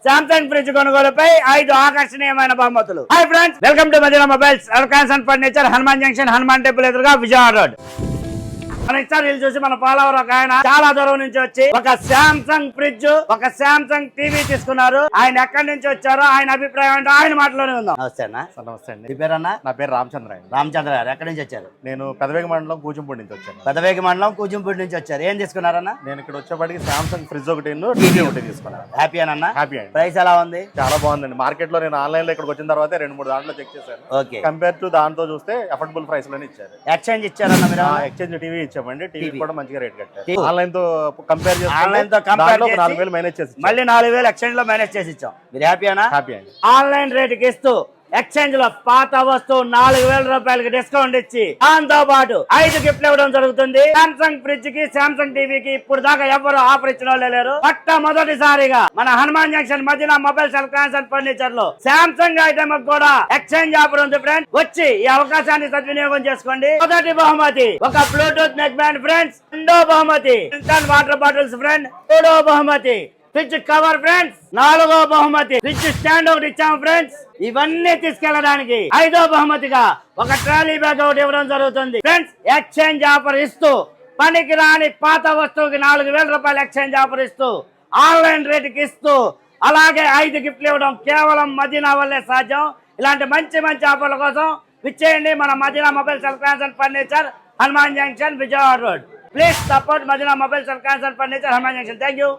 Samsung fridge కొనుగోలుపై 5 ఆకర్షణీయమైన బహుమతులు. Hi friends, welcome to Madina mobiles, electronics and furniture, Hanuman junction, Hanuman temple ఎదురుగా, విజయవాడ రోడ్. మన ఇన్స్టా రీల్ చూసి మన ఫాలోవర్ ఒక ఆయన చాలా దూరం నుంచి వచ్చి ఒక సామ్సంగ్ ఫ్రిడ్జ్, ఒక సామ్సంగ్ టీవీ తీసుకున్నారు. ఆయన ఎక్కడి నుంచి వచ్చారో, ఆయన అభిప్రాయం అంటే ఆయన మాటలోనే ఉందాం. నమస్తే అన్న. నమస్తే అండి. మీ పేరు అన్న? నా పేరు రామచంద్ర అండి. రామచంద్ర గారు ఎక్కడి నుంచి వచ్చారు? నేను పెదవేగి మండలం కూచింపూడి నుంచి వచ్చాను. పెదవేగి మండలం కూచింపూడి నుంచి వచ్చారు. ఏం తీసుకున్నారన్న? నేను ఇక్కడ వచ్చేప్పటికి సామ్సంగ్ ఫ్రిడ్జ్ ఒకటి టీవీ ఒకటి తీసుకున్నాను. హ్యాపీ అన్న? హ్యాపీ అండి. ప్రైస్ ఎలా ఉంది? చాలా బాగుందండి. మార్కెట్ లో నేను ఆన్లైన్ లో ఇక్కడికి వచ్చిన తర్వాత 2-3 దాంట్లో చెక్ చేశాను. ఓకే. కంపేర్ టు దాంతో చూస్తే అఫోర్డబుల్ ప్రైస్ లోనే ఇచ్చారు. ఎక్స్చేంజ్ ఇచ్చారన్న మీరు? ఎక్స్చేంజ్ టీవీ ఇచ్చామండి. టీవీ కూడా మంచిగా రేట్ కట్టారు. TV. ఆన్లైన్ తో కంపేర్ ఆన్లైన్ తో కంపేర్ చేసి 4,000 మేనేజ్ చేసి మళ్ళీ 4,000 ఎక్స్చేంజ్ లో మేనేజ్ చేసి ఇచ్చాం. మీరు హ్యాపీనా? హ్యాపీ అండి. ఆన్లైన్ రేటుకి ఇస్తూ ఎక్స్చేంజ్ లో పాత వస్తువు 4,000 రూపాయలకి డిస్కౌంట్ ఇచ్చి దాంతో పాటు 5 గిఫ్ట్లు ఇవ్వడం జరుగుతుంది. సామ్సంగ్ ఫ్రిడ్జ్ కి, సామ్సంగ్ టీవీకి ఇప్పుడు దాకా ఎవరు ఆఫర్ ఇచ్చిన వాళ్ళు లేరు. మొట్టమొదటిసారిగా మన Hanuman junction Madina mobiles, electronics and furniture లో సామ్సంగ్ ఐటమ్ కూడా ఎక్స్చేంజ్ ఆఫర్ ఉంది ఫ్రెండ్స్. వచ్చి ఈ అవకాశాన్ని సద్వినియోగం చేసుకోండి. మొదటి బహుమతి ఒక బ్లూటూత్ నెక్ బ్యాండ్ ఫ్రెండ్స్. రెండో బహుమతి వాటర్ బాటిల్స్ ఫ్రెండ్. మూడో బహుమతి ఫ్రిడ్జ్ కవర్ ఫ్రెండ్స్. నాలుగో బహుమతి ఫ్రిడ్జ్ స్టాండ్ ఒకటి ఇచ్చాము ఫ్రెండ్స్. ఇవన్నీ తీసుకెళ్లడానికి 5వ బహుమతిగా ఒక ట్రాలీ బ్యాగ్ ఒకటి ఇవ్వడం జరుగుతుంది ఫ్రెండ్స్. ఎక్స్చేంజ్ ఆఫర్ ఇస్తూ పనికి రాని పాత వస్తువుకి 4,000 రూపాయలు ఎక్స్చేంజ్ ఆఫర్ ఇస్తూ ఆన్లైన్ రేటుకి ఇస్తూ అలాగే 5 గిఫ్ట్లు ఇవ్వడం కేవలం మదీనా వల్లే సాధ్యం. ఇలాంటి మంచి మంచి ఆఫర్ల కోసం విచ్చేయండి మన Madina mobiles, electronics and furniture, Hanuman junction, Vijayawada road. Please support Madina mobiles, electronics and furniture, Hanuman junction. Thank you.